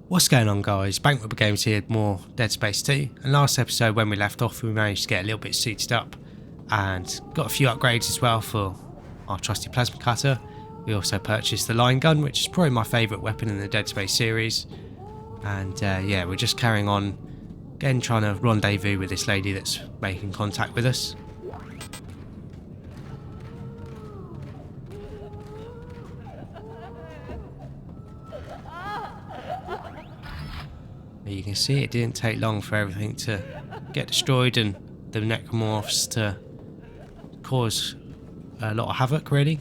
What's going on, guys? Bankrupt Games here, more Dead Space 2, and last episode when we left off we managed to get a little bit suited up and got a few upgrades as well for our trusty plasma cutter. We also purchased the line gun, which is probably my favourite weapon in the Dead Space series, and yeah, we're just carrying on again trying to rendezvous with this lady that's making contact with us. You can see it didn't take long for everything to get destroyed and the Necromorphs to cause a lot of havoc, really.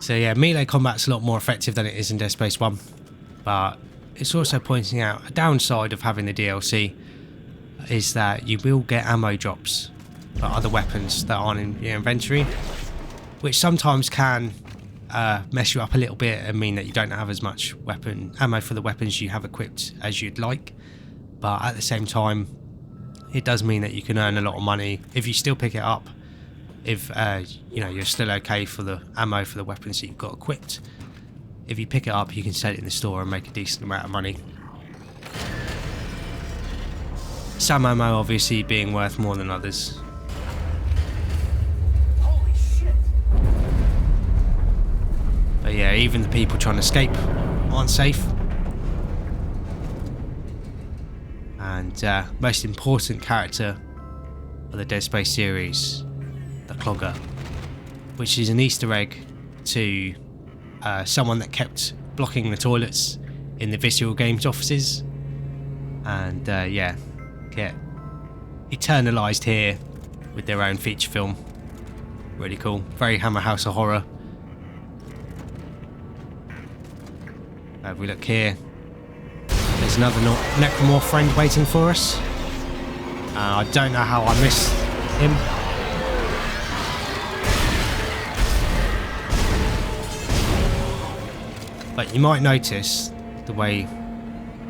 So yeah, melee combat's a lot more effective than it is in Dead Space 1. But it's also pointing out a downside of having the DLC is that you will get ammo drops for other weapons that aren't in your inventory, which sometimes can mess you up a little bit and mean that you don't have as much ammo for the weapons you have equipped as you'd like. But at the same time, it does mean that you can earn a lot of money if you still pick it up, if you know, you're still okay for the ammo for the weapons that you've got equipped. If you pick it up, you can sell it in the store and make a decent amount of money. Some ammo obviously being worth more than others. Holy shit. But yeah, even the people trying to escape aren't safe. And most important character of the Dead Space series, the Clogger, which is an Easter egg to someone that kept blocking the toilets in the Visceral Games offices, and yeah, get eternalised here with their own feature film. Really cool, very Hammer House of Horror. If we look here, there's another Necromorph friend waiting for us. I don't know how I missed him. But you might notice the way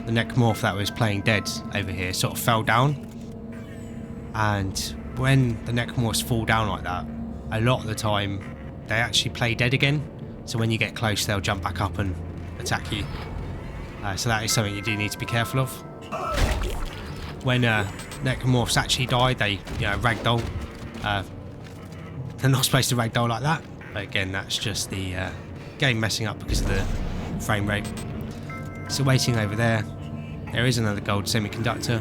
the Necromorph that was playing dead over here sort of fell down. And when the Necromorphs fall down like that, a lot of the time they actually play dead again. So when you get close, they'll jump back up and attack you. So that is something you do need to be careful of. When Necromorphs actually die, they ragdoll. They're not supposed to ragdoll like that. But again, that's just the game messing up because of the frame rate. So waiting over there is another gold semiconductor,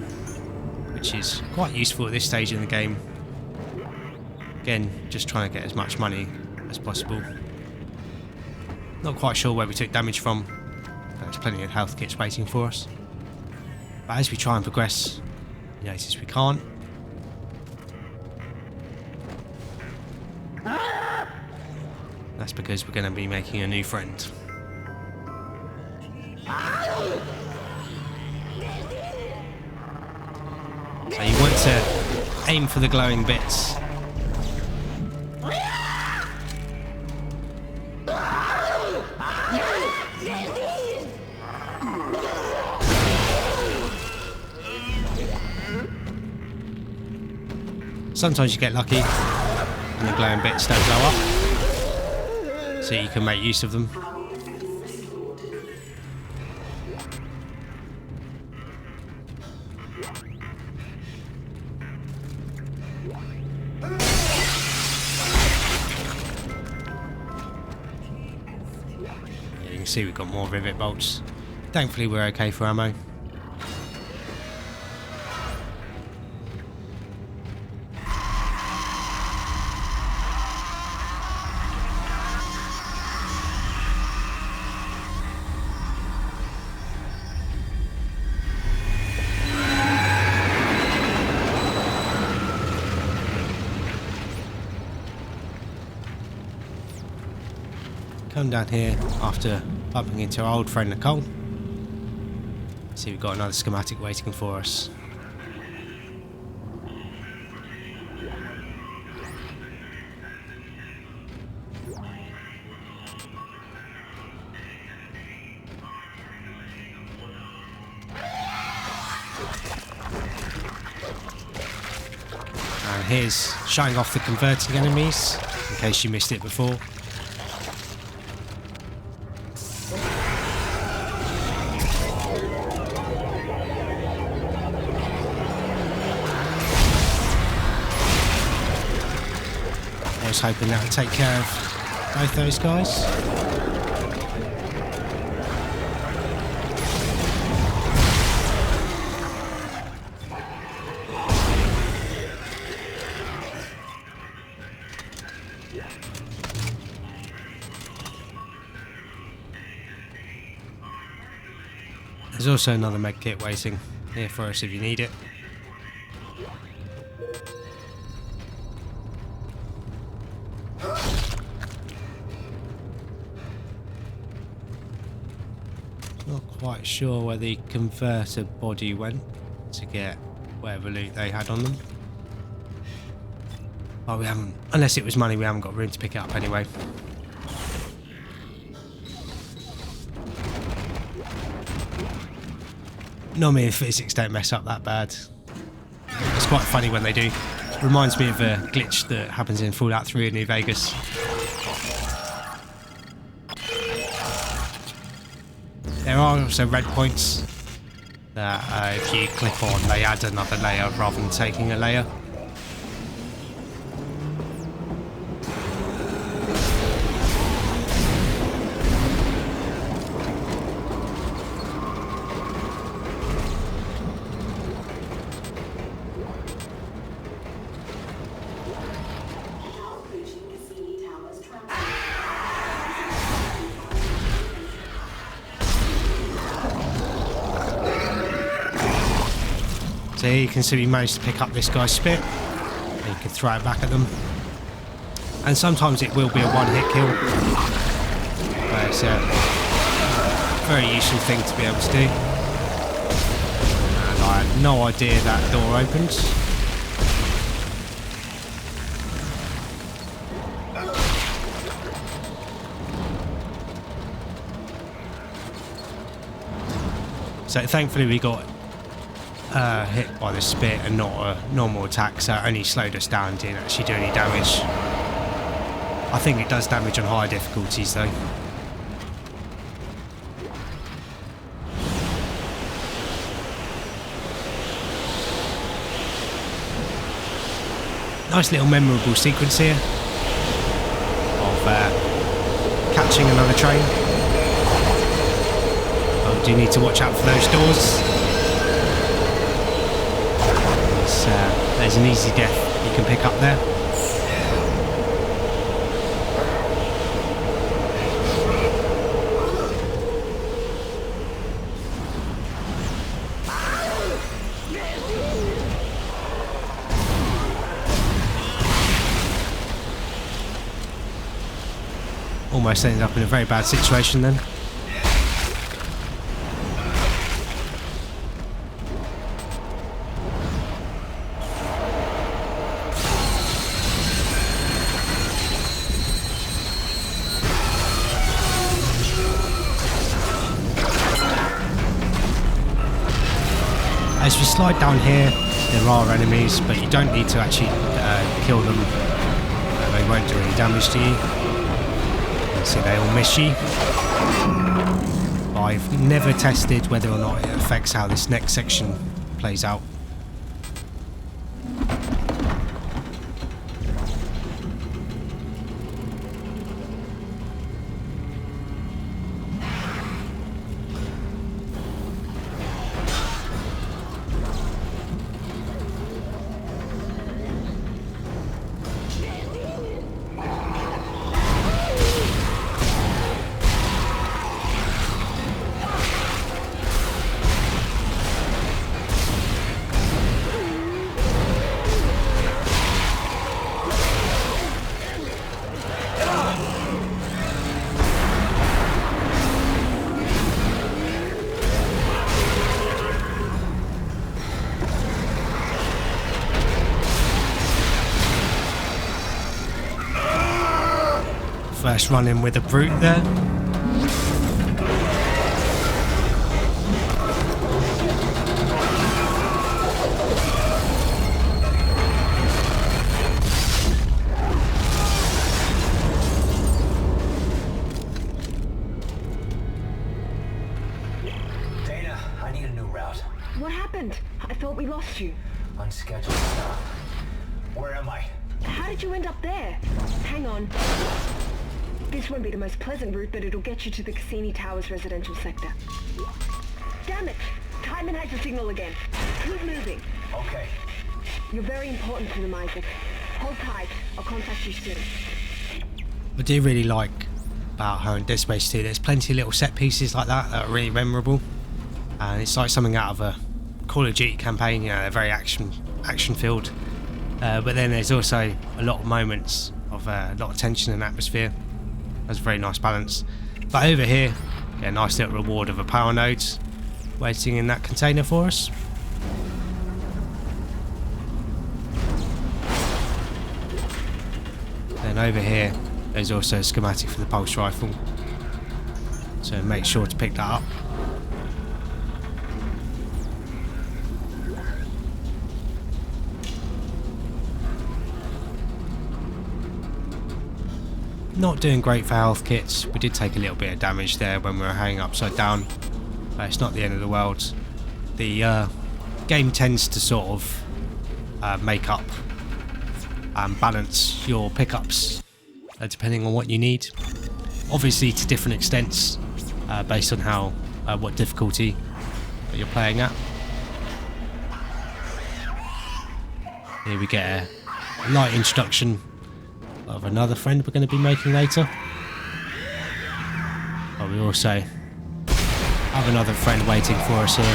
which is quite useful at this stage in the game. Again, just trying to get as much money as possible. Not quite sure where we took damage from. There's plenty of health kits waiting for us. But as we try and progress, you notice we can't. That's because we're going to be making a new friend. So you want to aim for the glowing bits. Sometimes you get lucky and the glowing bits don't blow up, so you can make use of them. You can see we've got more rivet bolts. Thankfully we're okay for ammo. Come down here after bumping into our old friend Nicole. See, we've got another schematic waiting for us. down here is showing off the converting enemies, in case you missed it before. I was hoping that would take care of both those guys. There's also another med kit waiting here for us if you need it. Not quite sure where the converter body went to get whatever loot they had on them. Oh, we haven't, unless it was money, we haven't got room to pick it up anyway. Normally physics don't mess up that bad. It's quite funny when they do. Reminds me of a glitch that happens in Fallout 3 in New Vegas. There are also red points that if you click on, they add another layer rather than taking a layer. So here you can see we managed to pick up this guy's spit. And you can throw it back at them. And sometimes it will be a one-hit kill. But it's a very useful thing to be able to do. And I had no idea that door opened. So thankfully we got hit by the spit and not a normal attack, so it only slowed us down, didn't actually do any damage. I think it does damage on higher difficulties though. Nice little memorable sequence here of catching another train. Oh, do you need to watch out for those doors? There's an easy death you can pick up there. Almost ended up in a very bad situation then. As we slide down here, there are enemies, but you don't need to actually kill them. They won't do any damage to you. So they all miss you. I've never tested whether or not it affects how this next section plays out. First run in with a brute there. What happened? I thought we lost you. Unscheduled stuff. Where am I? How did you end up there? Hang on. This won't be the most pleasant route, but it'll get you to the Cassini Towers residential sector. Damn it! Timon has your signal again. Keep moving. Okay. You're very important to them, Isaac. Hold tight. I'll contact you soon. I do really like about her in Dead Space 2. There's plenty of little set pieces like that are really memorable. And it's like something out of a Call of Duty campaign. You know, they're very action filled. But then there's also a lot of moments of a lot of tension and atmosphere. That's a very nice balance. But over here, get a nice little reward of a power node waiting in that container for us. Then over here, there's also a schematic for the pulse rifle. So make sure to pick that up. Not doing great for health kits. We did take a little bit of damage there when we were hanging upside down, but it's not the end of the world. The game tends to sort of make up and balance your pickups depending on what you need. Obviously to different extents based on how what difficulty that you're playing at. Here we get a light introduction of another friend we're going to be making later. But we also have another friend waiting for us here.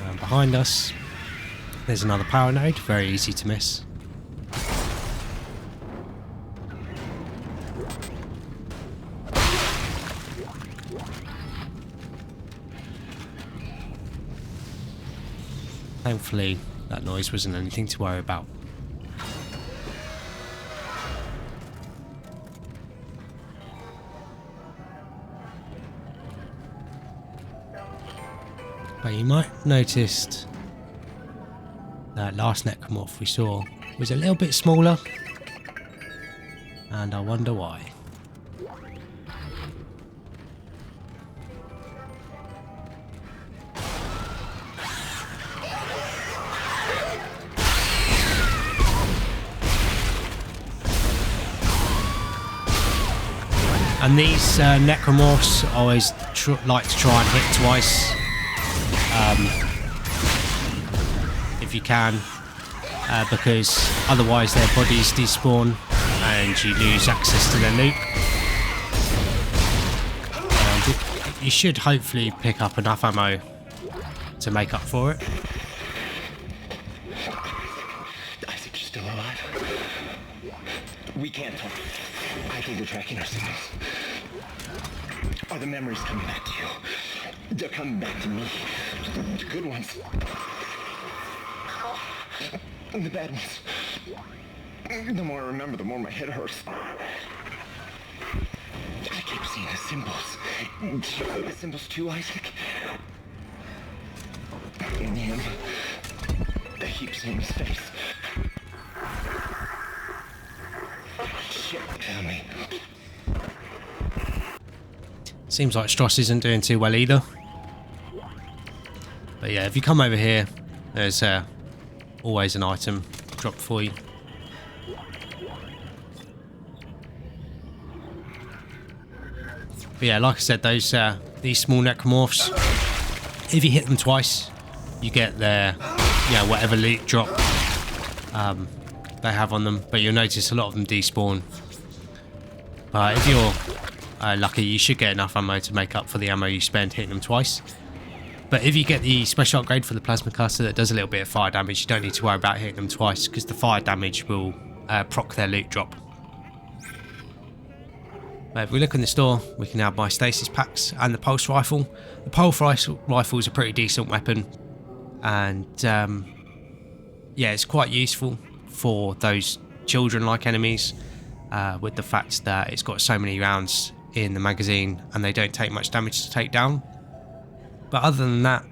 And behind us, there's another power node, very easy to miss. Thankfully, that noise wasn't anything to worry about. But you might have noticed that last Necromorph we saw was a little bit smaller, and I wonder why. And these Necromorphs always like to try and hit twice, if you can, because otherwise their bodies despawn and you lose access to their loot. And you should hopefully pick up enough ammo to make up for it. Isaac, you're still alive? We can't talk. I think they're tracking our signals. Are the memories coming back to you? They're coming back to me. The good ones. And the bad ones. The more I remember, the more my head hurts. I keep seeing the symbols. The symbols too, Isaac? And him. I keep seeing his face. Shit, tell me. Seems like Stross isn't doing too well either. But yeah, if you come over here, there's always an item dropped for you. But yeah, like I said, those these small Necromorphs, if you hit them twice, you get their whatever loot drop they have on them. But you'll notice a lot of them despawn. But if you're lucky, you should get enough ammo to make up for the ammo you spend hitting them twice. But if you get the special upgrade for the plasma cutter that does a little bit of fire damage, you don't need to worry about hitting them twice, because the fire damage will proc their loot drop. But if we look in the store, we can now buy stasis packs and the pulse rifle. The pulse rifle is a pretty decent weapon, and yeah, it's quite useful for those children-like enemies, with the fact that it's got so many rounds in the magazine and they don't take much damage to take down. But other than that,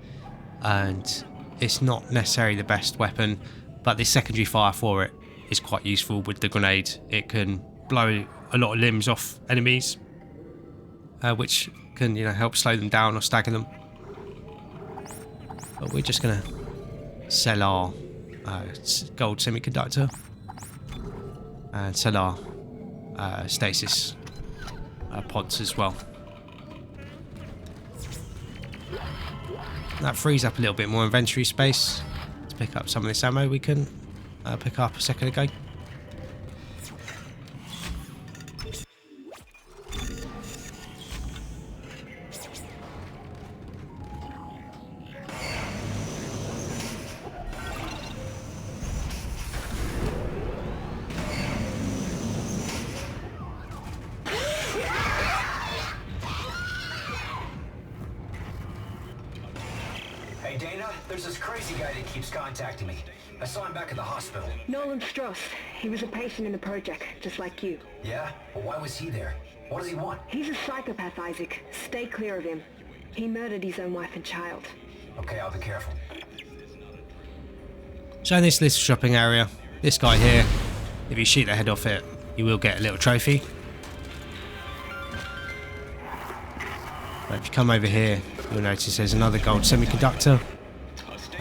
and it's not necessarily the best weapon, but the secondary fire for it is quite useful with the grenade. It can blow a lot of limbs off enemies, which can, you know, help slow them down or stagger them. But we're just gonna sell our gold semiconductor and sell our stasis pods as well. That frees up a little bit more inventory space to pick up some of this ammo we can pick up a second ago. Hey, Dana, there's this crazy guy that keeps contacting me. I saw him back at the hospital. Nolan Strauss. He was a patient in the project, just like you. Yeah? Well, why was he there? What does he want? He's a psychopath, Isaac. Stay clear of him. He murdered his own wife and child. Okay, I'll be careful. So in this little shopping area, this guy here, if you shoot the head off it, you will get a little trophy. But if you come over here, you'll notice there's another gold semiconductor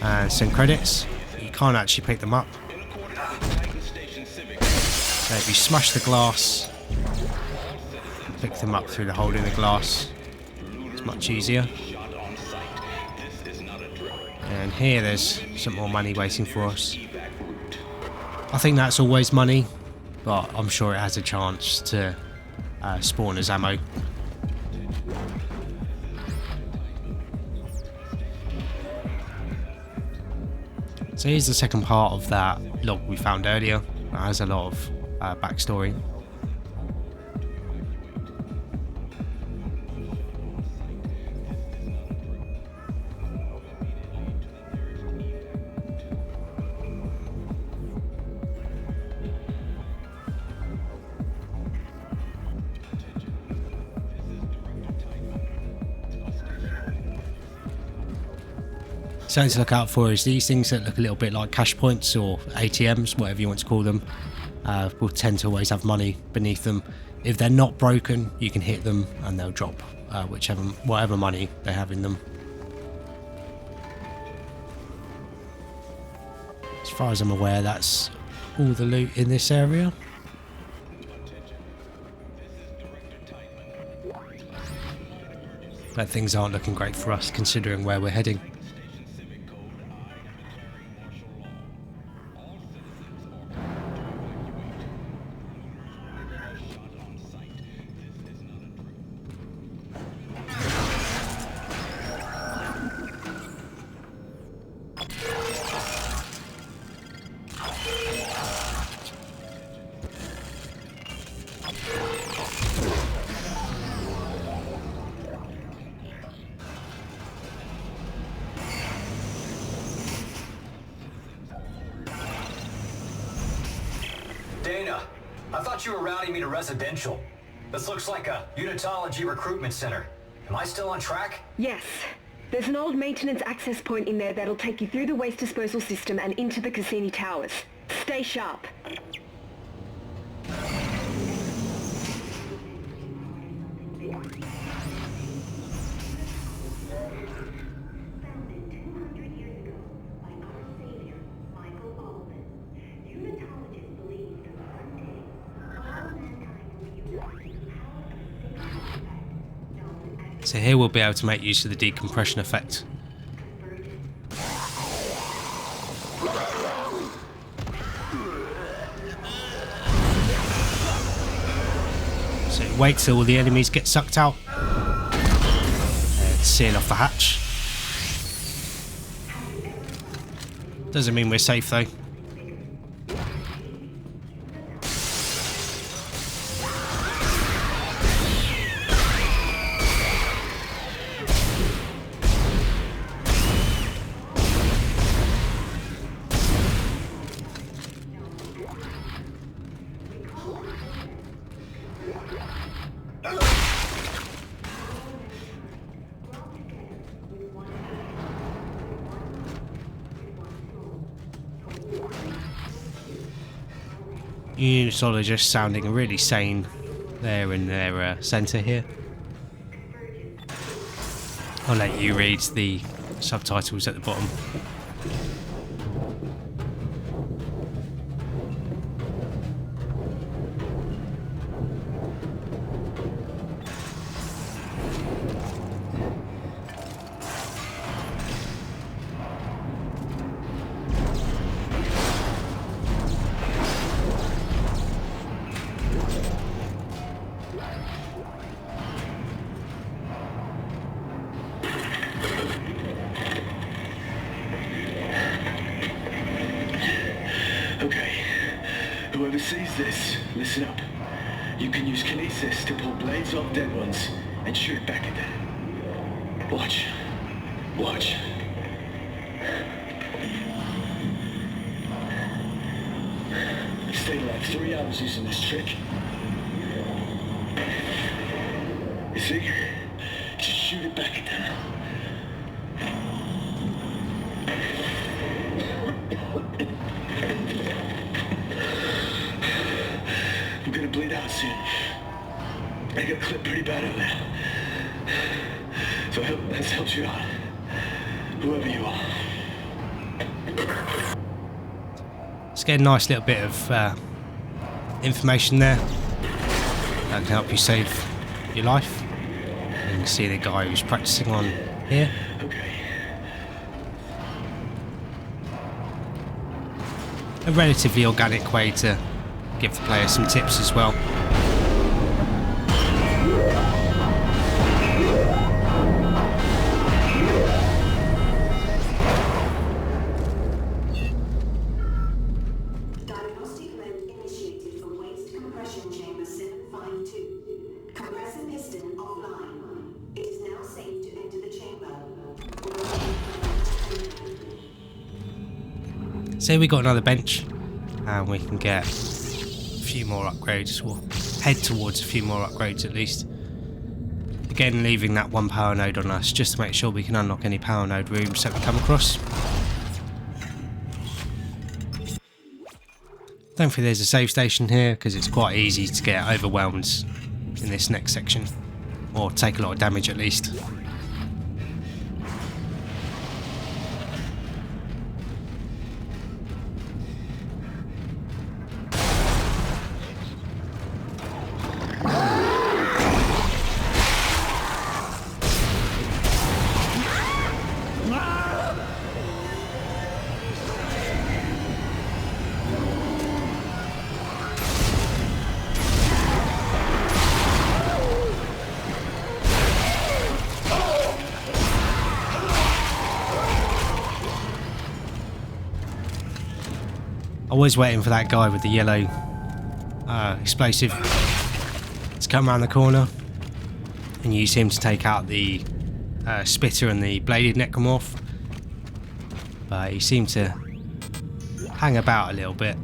and some credits. You can't actually pick them up. So if you smash the glass, pick them up through the hole in the glass, it's much easier. And here there's some more money waiting for us. I think that's always money, but I'm sure it has a chance to spawn as ammo. So here's the second part of that log we found earlier. That has a lot of backstory. Something to look out for is these things that look a little bit like cash points or ATMs, whatever you want to call them, will tend to always have money beneath them. If they're not broken, you can hit them and they'll drop whatever money they have in them. As far as I'm aware, that's all the loot in this area. But things aren't looking great for us considering where we're heading. Dana, I thought you were routing me to residential. This looks like a unitology recruitment center. Am I still on track? Yes. There's an old maintenance access point in there that'll take you through the waste disposal system and into the Cassini Towers. Stay sharp. So here we'll be able to make use of the decompression effect. So wait till all the enemies get sucked out and seal off the hatch. Doesn't mean we're safe though. Unitologists sounding really sane there in their centre here. I'll let you read the subtitles at the bottom. Whoever sees this, listen up. You can use kinesis to pull blades off dead ones and shoot it back at them. Watch. Watch. I stayed like 3 hours using this trick. You see? Just shoot it back at them. I'm gonna bleed out soon. I got clipped pretty bad over there. So I hope this helps you out. Whoever you are. Let's get a nice little bit of information there that can help you save your life. You can see the guy who's practicing on here. Okay. A relatively organic way to give the player some tips as well. Diagnostic vent initiated from waste compression chamber 752. Compressor piston offline. It is now safe to enter the chamber. So we got another bench, and we can get a few more upgrades, or head towards a few more upgrades at least. Again, leaving that one power node on us just to make sure we can unlock any power node rooms that we come across. Thankfully there's a save station here because it's quite easy to get overwhelmed in this next section, or take a lot of damage at least. Always waiting for that guy with the yellow explosive to come around the corner and use him to take out the spitter and the bladed necromorph. But he seemed to hang about a little bit.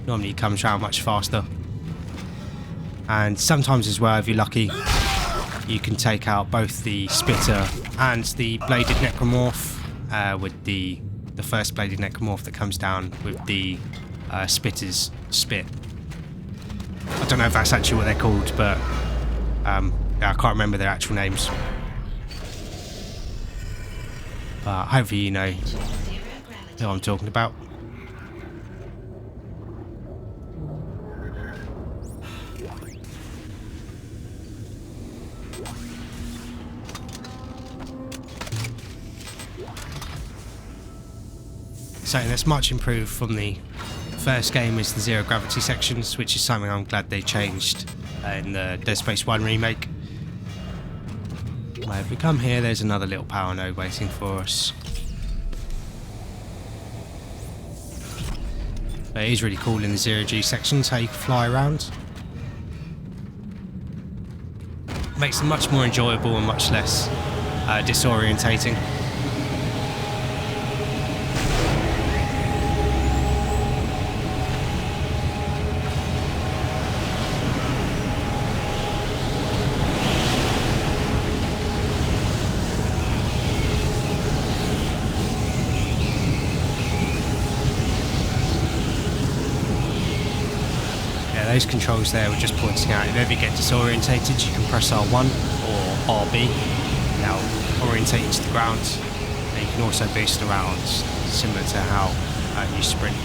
Normally he comes around much faster. And sometimes as well, if you're lucky, you can take out both the spitter and the bladed necromorph with the first bladed necromorph that comes down with the spitter's spit. I don't know if that's actually what they're called, but yeah, I can't remember their actual names. But hopefully you know who I'm talking about. Something that's much improved from the first game is the zero gravity sections, which is something I'm glad they changed in the Dead Space 1 remake. Well, if we come here, there's another little power node waiting for us. But it is really cool in the zero G sections how you can fly around. Makes them much more enjoyable and much less disorientating. Those controls there were just pointing out if ever you get disorientated, you can press R1 or RB. Now orientating to the ground. And you can also boost around, similar to how you sprint.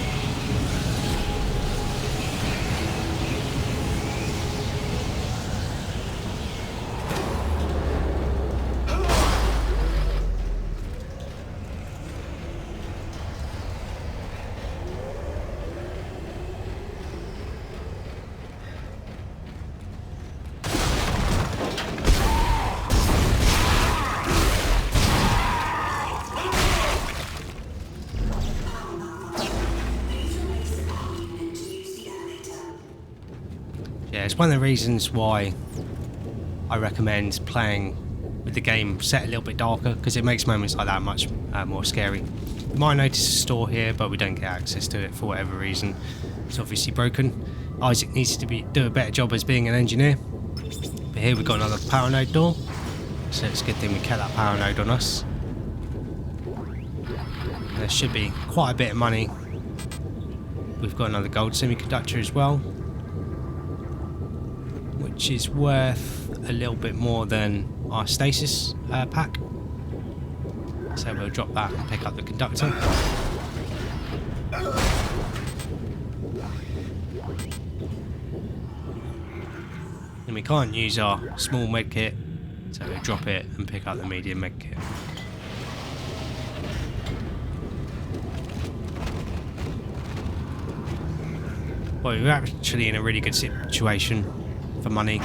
Yeah, it's one of the reasons why I recommend playing with the game set a little bit darker, because it makes moments like that much more scary. You might notice a store here, but we don't get access to it for whatever reason. It's obviously broken. Isaac needs to do a better job as being an engineer. But here we've got another power node door, so it's a good thing we kept that power node on us. There should be quite a bit of money. We've got another gold semiconductor as well, which is worth a little bit more than our stasis pack. So we'll drop that and pick up the conductor. And we can't use our small med kit, so we'll drop it and pick up the medium med kit. Well, we're actually in a really good situation for money,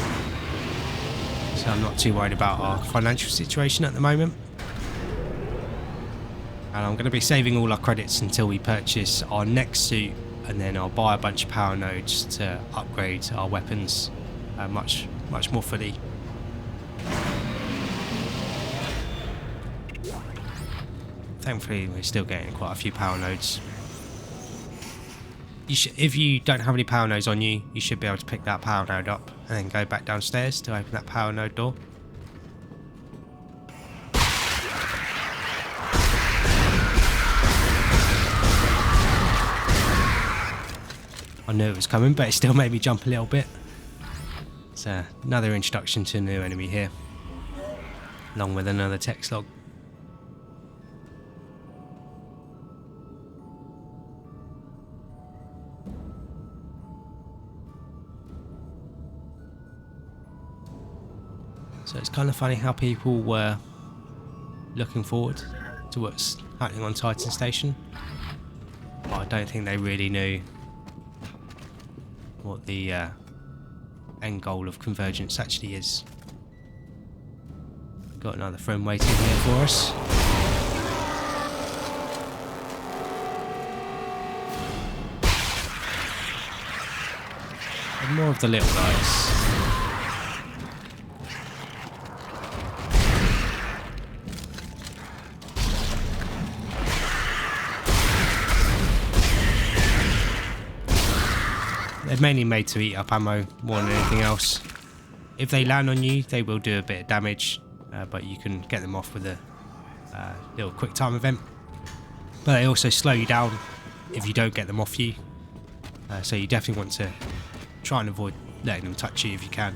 so I'm not too worried about our financial situation at the moment. And I'm going to be saving all our credits until we purchase our next suit, and then I'll buy a bunch of power nodes to upgrade our weapons much more fully. Thankfully we're still getting quite a few power nodes. If you don't have any power nodes on you, you should be able to pick that power node up and then go back downstairs to open that power node door. I knew it was coming, but it still made me jump a little bit. It's another introduction to a new enemy here, along with another text log. So it's kind of funny how people were looking forward to what's happening on Titan Station, but I don't think they really knew what the end goal of convergence actually is. Got another friend waiting here for us. And more of the little guys. They're mainly made to eat up ammo more than anything else. If they land on you, they will do a bit of damage, but you can get them off with a little quick time event. But they also slow you down if you don't get them off you. So you definitely want to try and avoid letting them touch you if you can.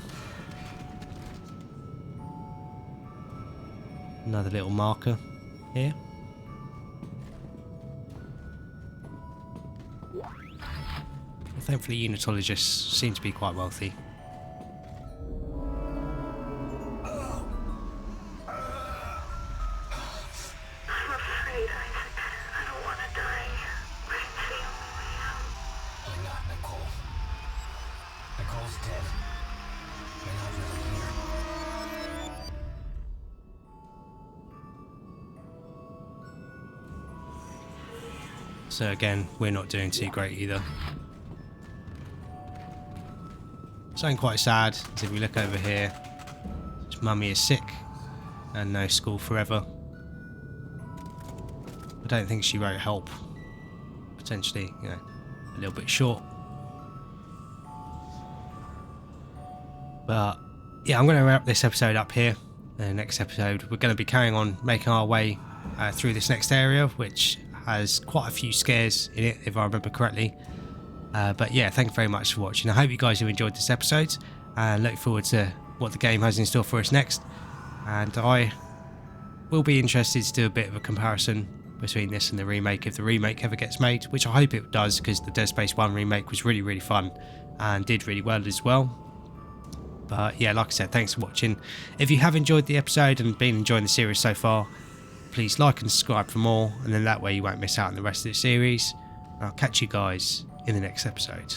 Another little marker here. Thankfully, unitologists seem to be quite wealthy. I'm afraid, Isaac. I don't want to die. But it's the only way out. You're not, Nicole. Nicole's dead. You're not really here. So again, we're not doing too great either. Something quite sad is if we look over here, Mummy is sick and no school forever. I don't think she wrote help. Potentially, you know, a little bit short. But yeah, I'm going to wrap this episode up here. The next episode, we're going to be carrying on making our way through this next area, which has quite a few scares in it, if I remember correctly. But yeah, thank you very much for watching. I hope you guys have enjoyed this episode and look forward to what the game has in store for us next. And I will be interested to do a bit of a comparison between this and the remake if the remake ever gets made, which I hope it does, because the Dead Space 1 remake was really, really fun and did really well as well. But yeah, like I said, thanks for watching. If you have enjoyed the episode and been enjoying the series so far, please like and subscribe for more, and then that way you won't miss out on the rest of the series. I'll catch you guys in the next episode.